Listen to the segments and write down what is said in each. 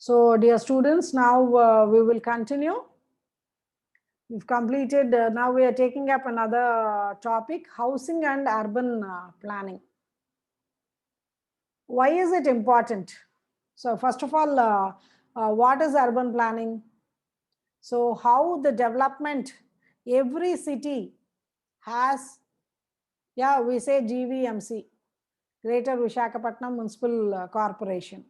So dear students, now we will continue. We've completed, now we are taking up another topic, housing and urban planning. Why is it important? So first of all, what is urban planning? So how the development, every city has, we say GVMC, Greater Visakhapatnam Municipal Corporation.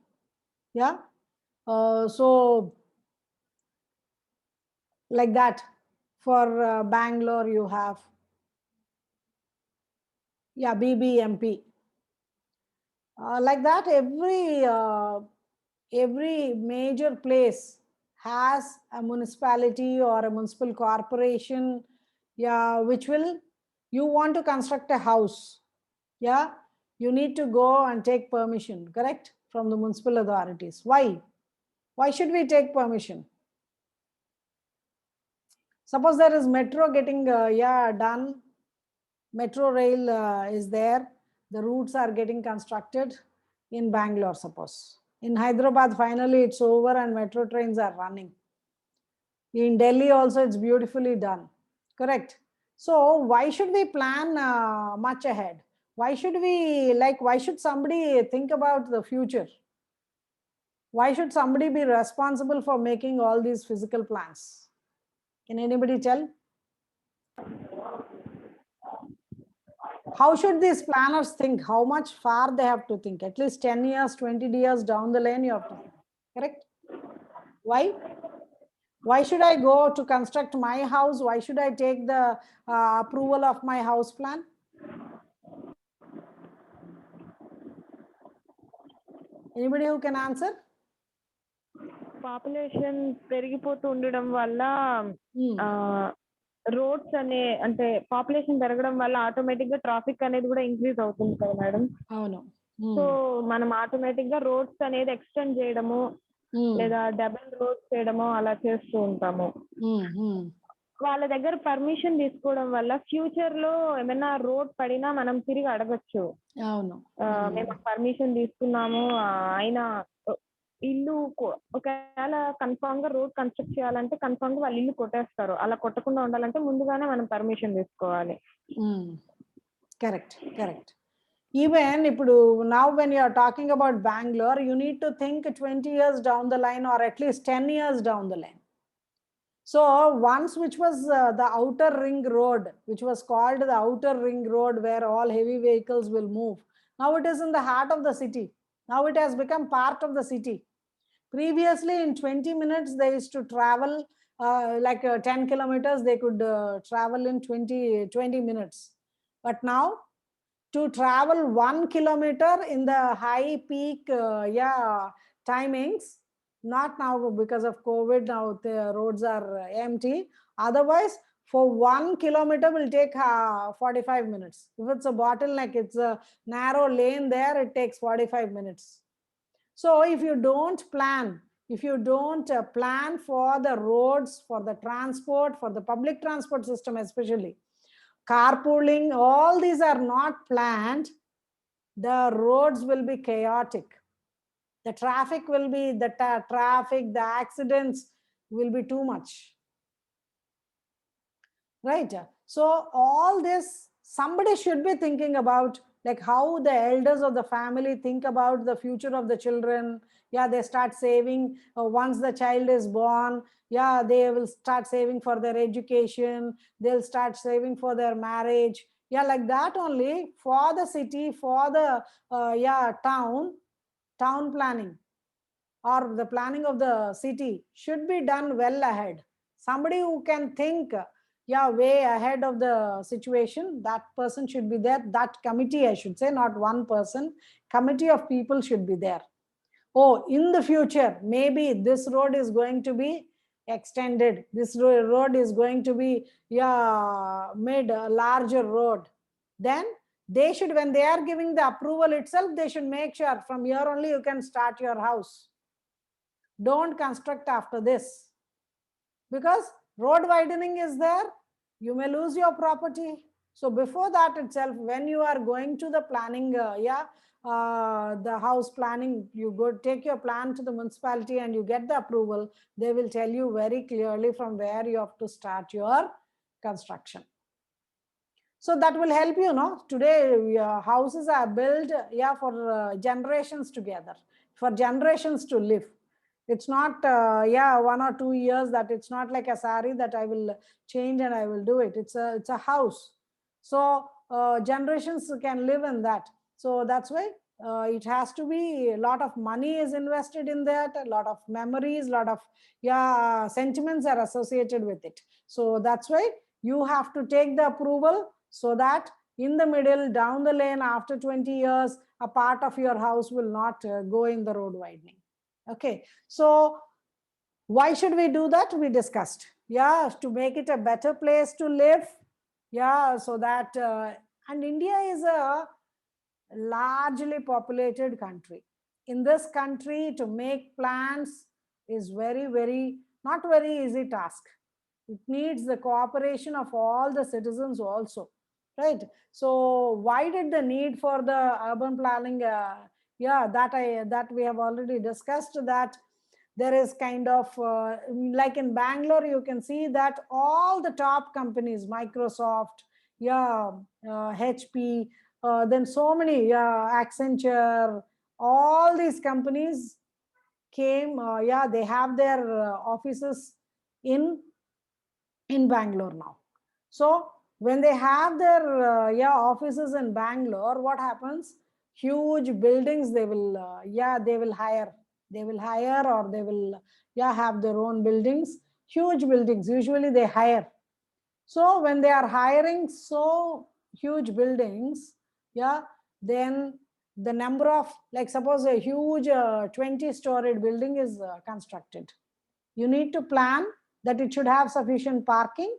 So like that, for Bangalore you have, BBMP. Like that, every major place has a municipality or a municipal corporation, which will, you want to construct a house, you need to go and take permission, correct, from the municipal authorities. Why should we take permission? Suppose there is metro getting done, metro rail is there, the routes are getting constructed in Bangalore, suppose. In Hyderabad, finally it's over and metro trains are running. In Delhi also it's beautifully done, correct? So why should we plan much ahead? Why should somebody think about the future? Why should somebody be responsible for making all these physical plans? Can anybody tell? How should these planners think? How much far they have to think? At least 10 years, 20 years down the lane you have to think, correct? Why? Why should I go to construct my house? Why should I take the approval of my house plan? Anybody who can answer? Population పెరిగిపోతూ ఉండడం వల్ల roads అంటే population పెరగడం వల్ల automatic గా traffic అనేది కూడా increase అవుతుంది కదా మేడం. అవును. సో మనం ఆటోమేటిక్ గా రోడ్స్ అనేది ఎక్స్టెండ్ చేయడము లేదా డబుల్ రోడ్స్ చేయడము అలా చేస్తూ ఉంటాము. వాళ్ళ దగ్గర పర్మిషన్ తీసుకోవడం వల్ల ఫ్యూచర్ లో ఏమైనా రోడ్ పడినా మనం తిరిగి అడగచ్చు. అవును, మేము పర్మిషన్ తీసుకున్నాము, అయినా ఇల్లు ఒకవేళ కన్ఫామ్ గా రోడ్ కన్స్ట్రక్ట్ చేయాలంటే కన్ఫామ్ గా వాళ్ళు ఇల్లు కొట్టేస్తారు. అలా కొట్టకుండా ఉండాలంటే ముందుగానే మనం పర్మిషన్ తీసుకోవాలి. Correct, correct. Even now when you are talking about Bangalore, you need to think 20 years down the line or at least 10 years down the line. So once, which was the outer ring road, which was called the outer ring road, where all heavy vehicles will move, now it is in the heart of the city. Now it has become part of the city. Previously in 20 minutes they used to travel 10 kilometers they could travel in 20 minutes. But now to travel 1 kilometer in the high peak timings, not now because of COVID, now the roads are empty. Otherwise, for 1 kilometer will take 45 minutes. If it's a bottleneck, it's a narrow lane there, it takes 45 minutes. So if you don't plan, plan for the roads, for the transport, for the public transport system especially, carpooling, all these are not planned, the roads will be chaotic. The traffic will be, the accidents will be too much. Right? So all this, somebody should be thinking about, like how the elders of the family think about the future of the children. They start saving once the child is born. They will start saving for their education. They'll start saving for their marriage. Like that only for the city, for the town planning or the planning of the city should be done well ahead. Somebody who can think way ahead of the situation, that person should be there. That committee, I should say, not one person, committee of people should be there. Oh, in the future, maybe this road is going to be extended. This road is going to be made a larger road. Then they should, when they are giving the approval itself, they should make sure from here only you can start your house. Don't construct after this, because road widening is there, you may lose your property. So before that itself, when you are going to the planning, the house planning, you go take your plan to the municipality and you get the approval, they will tell you very clearly from where you have to start your construction. So that will help you, no? Today, houses are built, for generations together, for generations to live. It's not, 1 or 2 years, that it's not like a sari that I will change and I will do it. It's a house. So generations can live in that. So that's why it has to be, a lot of money is invested in that, a lot of memories, a lot of sentiments are associated with it. So that's why you have to take the approval, so that in the middle, down the lane, after 20 years, a part of your house will not go in the road widening. Okay, so why should we do that? We discussed, to make it a better place to live, so that, and India is a largely populated country. In this country, to make plans is very, very, not very easy task. It needs the cooperation of all the citizens also, right? So why did the need for the urban planning, that we have already discussed, that there is kind of, like in Bangalore, you can see that all the top companies, Microsoft, HP, then so many, Accenture, all these companies came, they have their offices in Bangalore now. So when they have their offices in Bangalore, what happens? Huge buildings they will they will hire, or they will have their own buildings, huge buildings. Usually they hire. So when they are hiring so huge buildings, then the number of, like suppose a huge 20-storied building is constructed. You need to plan that it should have sufficient parking.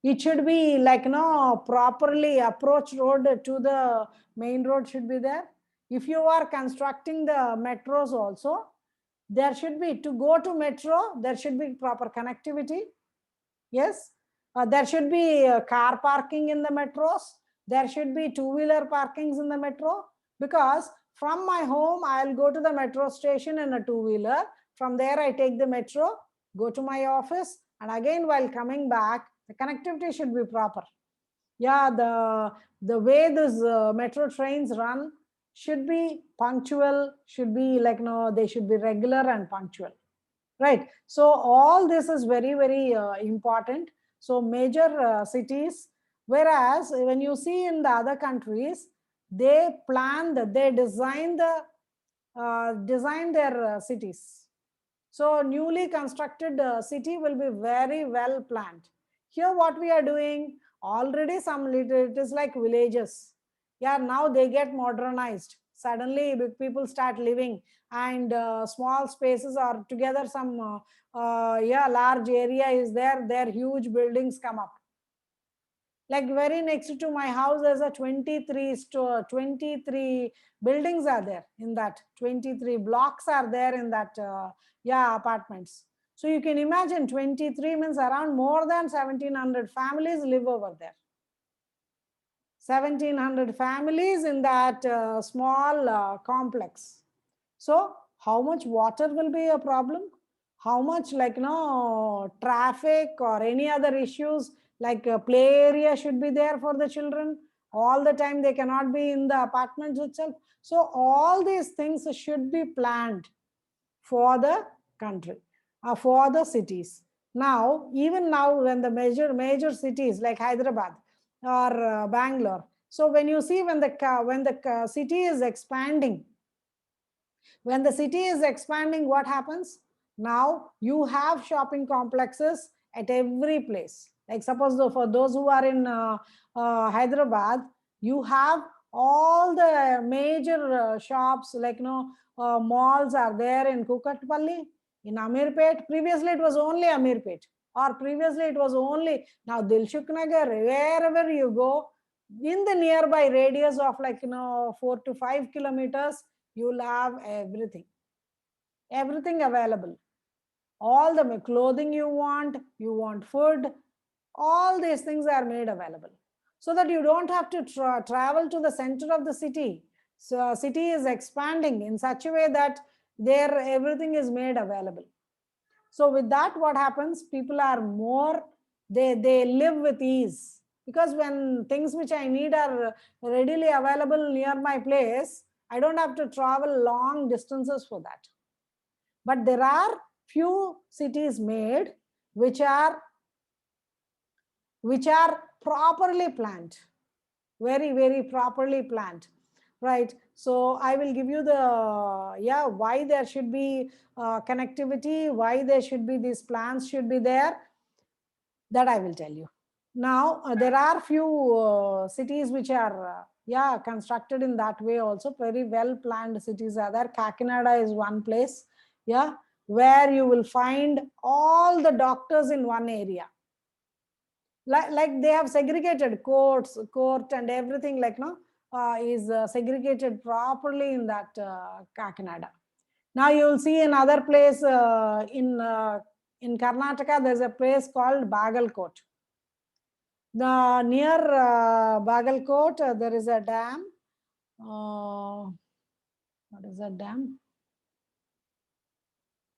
It should be like, properly approach road to the main road should be there. If you are constructing the metros also, there should be, to go to metro, there should be proper connectivity. Yes, there should be car parking in the metros. There should be two-wheeler parkings in the metro, because from my home, I'll go to the metro station in a two-wheeler. From there, I take the metro, go to my office, and again, while coming back, the connectivity should be proper. The way these metro trains run should be punctual, should be like, they should be regular and punctual. Right. So all this is very, very important. So major cities, whereas when you see in the other countries, they plan that they design their cities. So newly constructed city will be very well planned. Here what we are doing, already it is like villages. Now they get modernized. Suddenly people start living, and small spaces are together, some large area is there, huge buildings come up. Like very next to my house, there's a 23 buildings are there in that, 23 blocks are there in that, apartments. So you can imagine 23 means around more than 1700 families live over there. 1700 families in that small complex. So how much water will be a problem? How much, like, traffic or any other issues, like play area should be there for the children. All the time they cannot be in the apartments itself. So all these things should be planned for the country, for the cities. Now, even now, when the major cities like Hyderabad or Bangalore, so when you see when the city is expanding, what happens? Now you have shopping complexes at every place. Like suppose for those who are in Hyderabad, you have all the major shops, like malls are there in Kukatpalli, in Amirpet. Previously it was only Amirpet, or previously it was only, now Dilshuk Nagar, wherever you go, in the nearby radius of 4 to 5 kilometers, you'll have everything available. All the clothing you want food, all these things are made available. so that you don't have to travel to the center of the city. So city is expanding in such a way that there everything is made available. So with that, what happens? People are more, they live with ease, because when things which I need are readily available near my place, I don't have to travel long distances for that. But there are few cities made which are properly planned, very, very properly planned, right? So I will give you the, why there should be connectivity, why there should be, these plans should be there, that I will tell you. Now, there are few cities which are, constructed in that way also, very well planned cities are there. Kakinada is one place, where you will find all the doctors in one area. Like they have segregated court and everything, like, no, is segregated properly in that Kakinada. Now you will see another place in Karnataka, there's a place called Bagalkot. The near Bagalkot, there is a dam. What is that dam?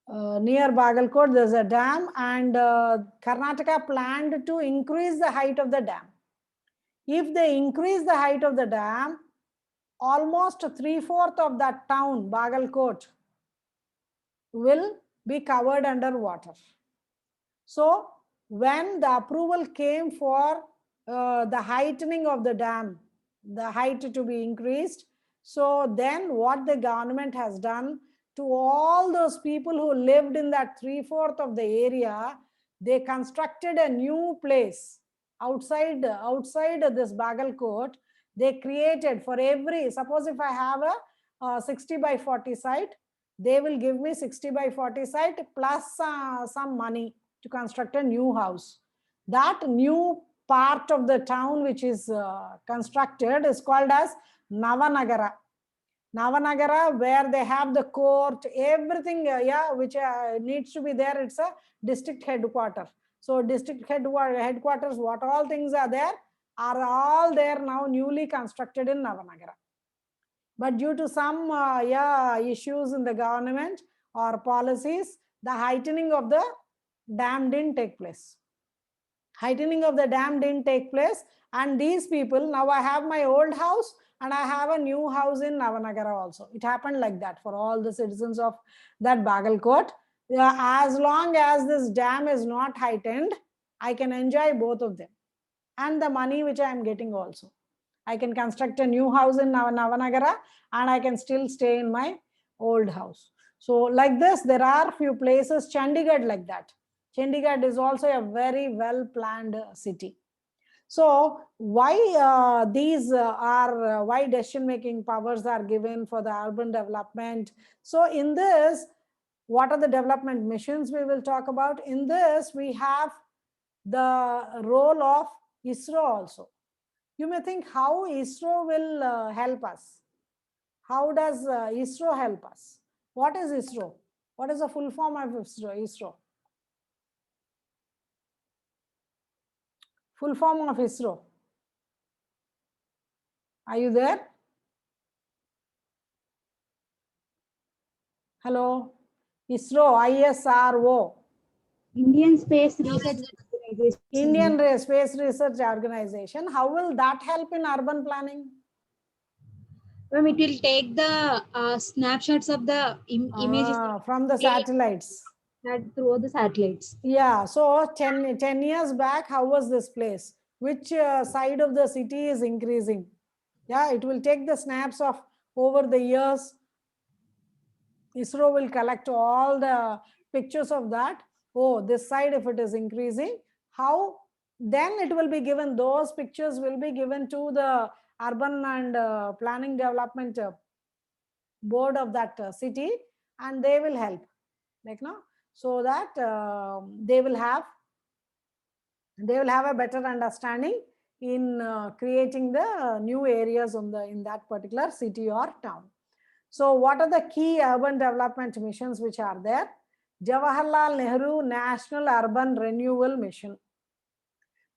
Near Bagalkot, there's a dam, and Karnataka planned to increase the height of the dam. If they increase the height of the dam, almost 3/4 of that town, Bagalkot, will be covered under water. So when the approval came for the heightening of the dam, the height to be increased, so then what the government has done, to all those people who lived in that 3/4 of the area, they constructed a new place outside this Bagalkot. They created for every, suppose if I have a 60 by 40 site, they will give me 60 by 40 site plus some money to construct a new house. That new part of the town which is constructed is called as Navanagara. Navanagara, where they have the court, everything, which needs to be there. It's a district headquarters. So district headquarters, what all things are there, are all there now, newly constructed in Navanagara. But due to some issues in the government or policies, the heightening of the dam didn't take place. Heightening of the dam didn't take place, and these people, now I have my old house and I have a new house in Navanagara also. It happened like that for all the citizens of that Bagalkot. As long as this dam is not heightened, I can enjoy both of them, and the money which I am getting also. I can construct a new house in Navanagara and I can still stay in my old house. So like this, there are few places, Chandigarh like that. Chandigarh is also a very well planned city. So why why decision making powers are given for the urban development? So in this, what are the development missions we will talk about? In this, we have the role of ISRO also. You may think how ISRO will help us. How does ISRO help us? What is ISRO? What is the full form of ISRO? Full form of ISRO. Are you there? Hello? ISRO, ISRO. Indian Space Research Organization. Indian Space Research Organization. How will that help in urban planning? It will take the snapshots of the images from the satellites. Through the satellites. Yeah, so 10 years back, how was this place? Which side of the city is increasing? Yeah, it will take the snaps of over the years. ISRO will collect all the pictures of that. Oh, this side, if it is increasing, how? Then it will be given, those pictures will be given to the urban and planning development board of that city, and they will help, like, no, so that they will have a better understanding in creating the new areas in that particular city or town. So what are the key urban development missions which are there? Jawaharlal Nehru National Urban Renewal Mission.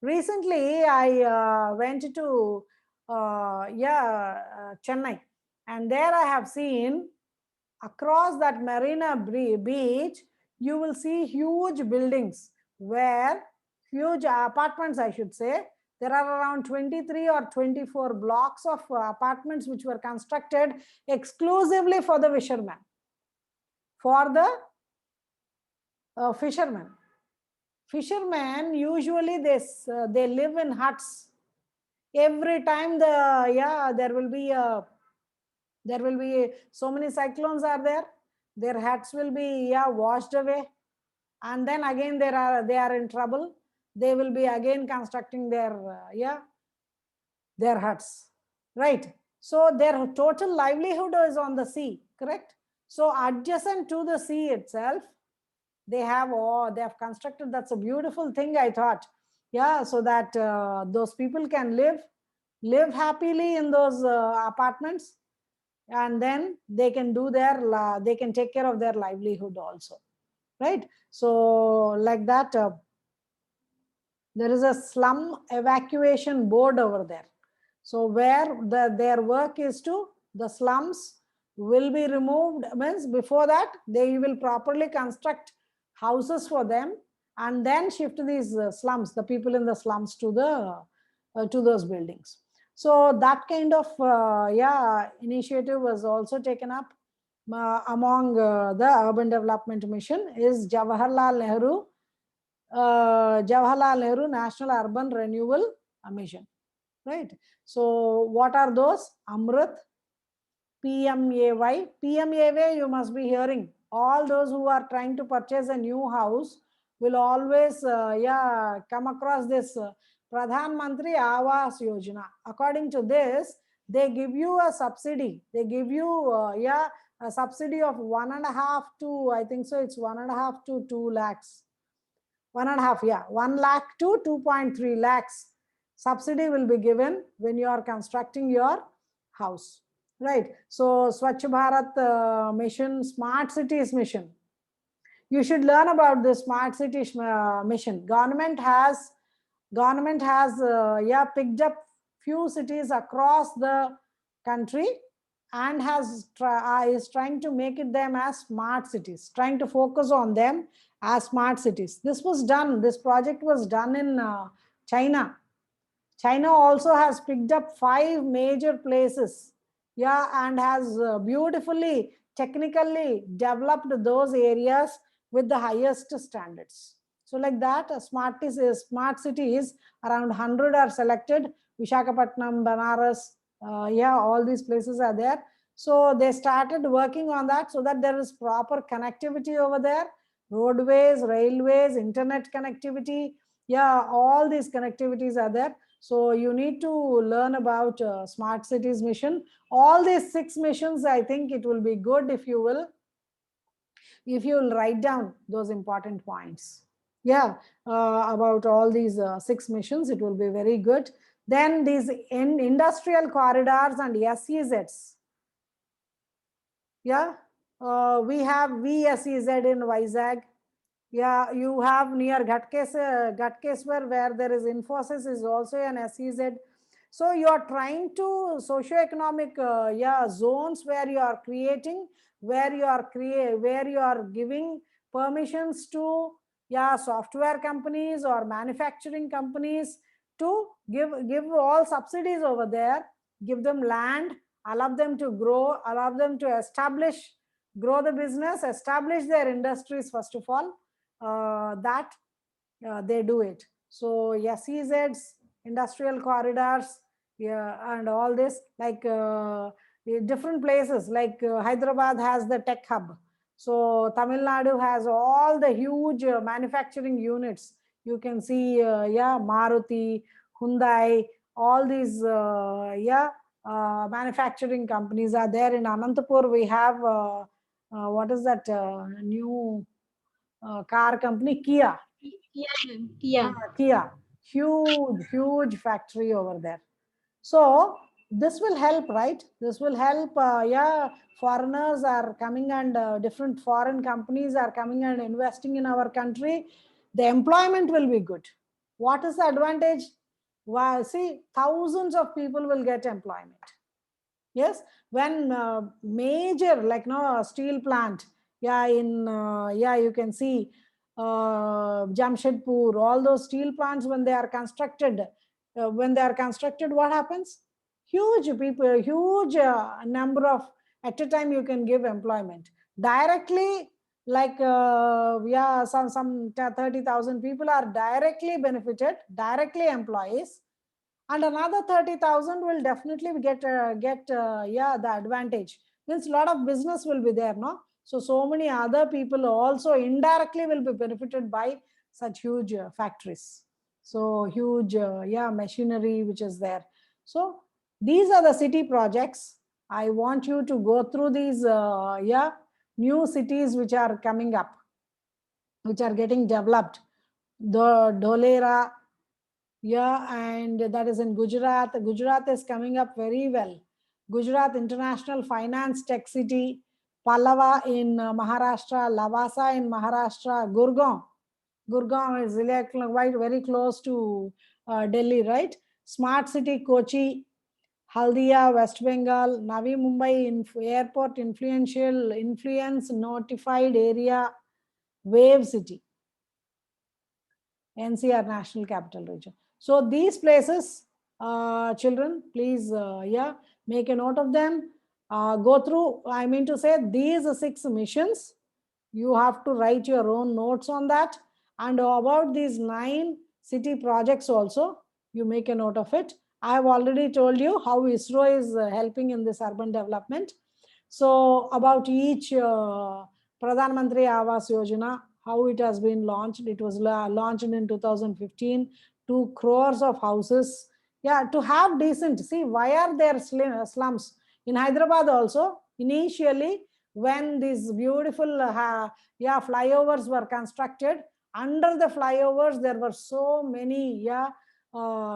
Recently, I went to Chennai, and there I have seen across that Marina Beach, you will see huge buildings where huge apartments, I should say. There are around 23 or 24 blocks of apartments which were constructed exclusively for the fishermen, for the fishermen. Fishermen usually they live in huts. Every time there will be so many cyclones are there, their huts will be washed away, and then again they are in trouble. They will be again constructing their huts, right? So their total livelihood is on the sea, correct? So adjacent to the sea itself, they have constructed. That's a beautiful thing, I thought. So that those people can live happily in those apartments, and then they can do they can take care of their livelihood also, right? So like that, there is a slum evacuation board over there. So where their work is to, the slums will be removed. Means before that they will properly construct houses for them, and then shift these slums, the people in the slums, to those buildings. So that kind of initiative was also taken up among the Urban Development Mission, is Jawaharlal Nehru National Urban Renewal Mission, right? So what are those? Amrit, PMAY. PMAY you must be hearing. All those who are trying to purchase a new house will always come across this Pradhan Mantri Awas Yojana. According to this, they give you a subsidy. They give you a subsidy of 1.5 to, I think so, it's 1.5 to 2 lakhs. 1.5, 1 lakh to 2.3 lakhs subsidy will be given when you are constructing your house, right? So Swachh Bharat mission, smart cities mission, you should learn about this smart cities mission. Government has picked up few cities across the country and is trying to make it them as smart cities, trying to focus on them as smart cities. This project was done in China. China also has picked up 5 major places, and has beautifully, technically developed those areas with the highest standards. So like that, smart cities, around 100 are selected. Visakhapatnam, Banaras, all these places are there. So they started working on that, so that there is proper connectivity over there, roadways, railways, internet connectivity, all these connectivities are there. So you need to learn about smart cities mission. All these 6 missions, I think it will be good if you will write down those important points. About all these 6 missions, it will be very good. Then these industrial corridors and SEZs. We have VSEZ in Vizag. You have near Ghatkeswar, where there is Infosys, is also an SEZ. So you are trying to socio-economic zones where you are creating, where you are giving permissions to software companies or manufacturing companies to give all subsidies over there, give them land, allow them to grow, allow them to grow the business, establish their industries first of all. They do it. So SEZs, industrial corridors, and all this, like different places, like Hyderabad has the tech hub. So Tamil Nadu has all the huge manufacturing units. You can see Maruti, Hyundai, all these manufacturing companies are there. In Anantapur we have what is that new car company, Kia. Kia, huge factory over there. So this will help, right? This will help. Foreigners are coming, and different foreign companies are coming and investing in our country. The employment will be good, What is the advantage? Well, see, thousands of people will get employment. Yes, when major, like no steel plant, yeah, in yeah, you can see Jamshedpur, all those steel plants, when they are constructed, what happens? Huge people, huge number of, at a time you can give employment directly, like yeah, some 30,000 people are directly benefited, directly employees, and another 30,000 will definitely get yeah, the advantage. Means a lot of business will be there, no? So many other people also indirectly will be benefited by such huge factories. So huge yeah, machinery which is there. So these are the city projects. I want you to go through these yeah, new cities which are coming up, which are getting developed. The Dholera, yeah, and that is in Gujarat. Gujarat is coming up very well. Gujarat International Finance Tech City, Pallava in Maharashtra, Lavasa in Maharashtra, Gurgaon. Gurgaon is very close to Delhi, right? Smart City Kochi, Haldia, West Bengal, Navi Mumbai Airport Influence Notified Area, Wave City, NCR National Capital Region. So these places, children, please, yeah, make a note of them. Go through, I mean to say, these 6 missions. You have to write your own notes on that. And about these 9 city projects also, you make a note of it. I have already told you how ISRO is helping in this urban development. So about each Pradhan Mantri Awas Yojana, how it has been launched. It was launched in 2015, 2 crores of houses. Yeah, to have decent, see, why are there slums? In Hyderabad also, initially, when these beautiful yeah, flyovers were constructed, under the flyovers, there were so many yeah,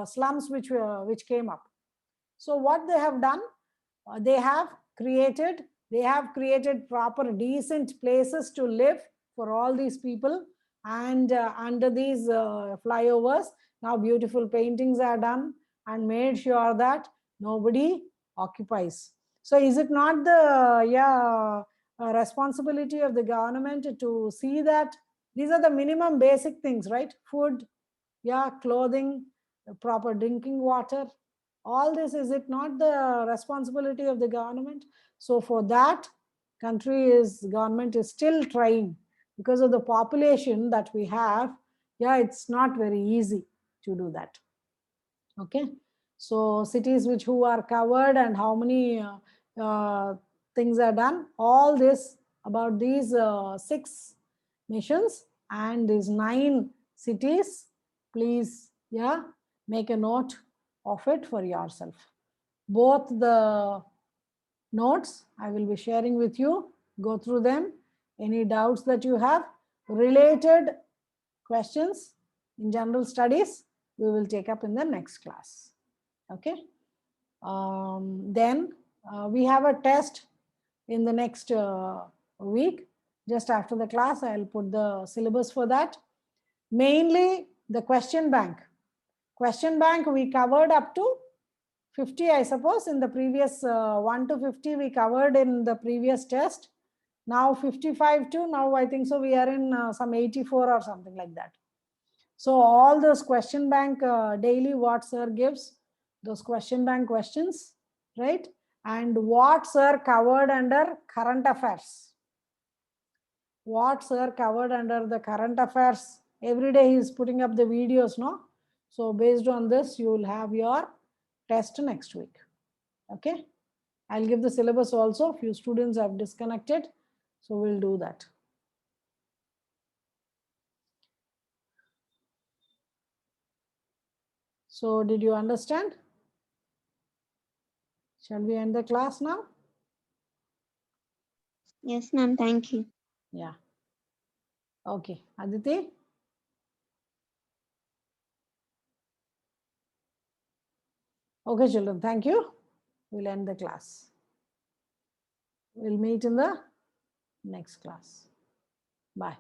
slums which came up. So what they have done, they have created proper decent places to live for all these people, and under these flyovers, now beautiful paintings are done and made sure that nobody occupies. So is it not the yeah, responsibility of the government to see that these are the minimum basic things, right? Food, yeah, clothing, proper drinking water, all this, is it not the responsibility of the government? So for that, government is still trying, because of the population that we have. Yeah, it's not very easy to do that. Okay, so cities who are covered and how many things are done, all this about these 6 missions and these 9 cities, please, yeah, make a note of it for yourself. Both the notes I will be sharing with you. Go through them. Any doubts that you have, related questions in general studies, we will take up in the next class. Okay. Then we have a test in the next week. Just after the class, I'll put the syllabus for that. Mainly the question bank. Question bank we covered up to 50, I suppose, in the previous 1 to 50 we covered in the previous test. Now 55 to now, I think so, we are in some 84 or something like that. So all those question bank daily what sir gives, those question bank questions, right? And what sir covered under current affairs. What sir covered under the current affairs. Every day he is putting up the videos, no? So based on this, you will have your test next week. Okay. I'll give the syllabus also. Few students have disconnected. So we'll do that. So did you understand? Shall we end the class now? Yes, ma'am. Thank you. Yeah. Okay. Aditi? Okay, children. Thank you. We'll end the class. We'll meet in the next class. Bye.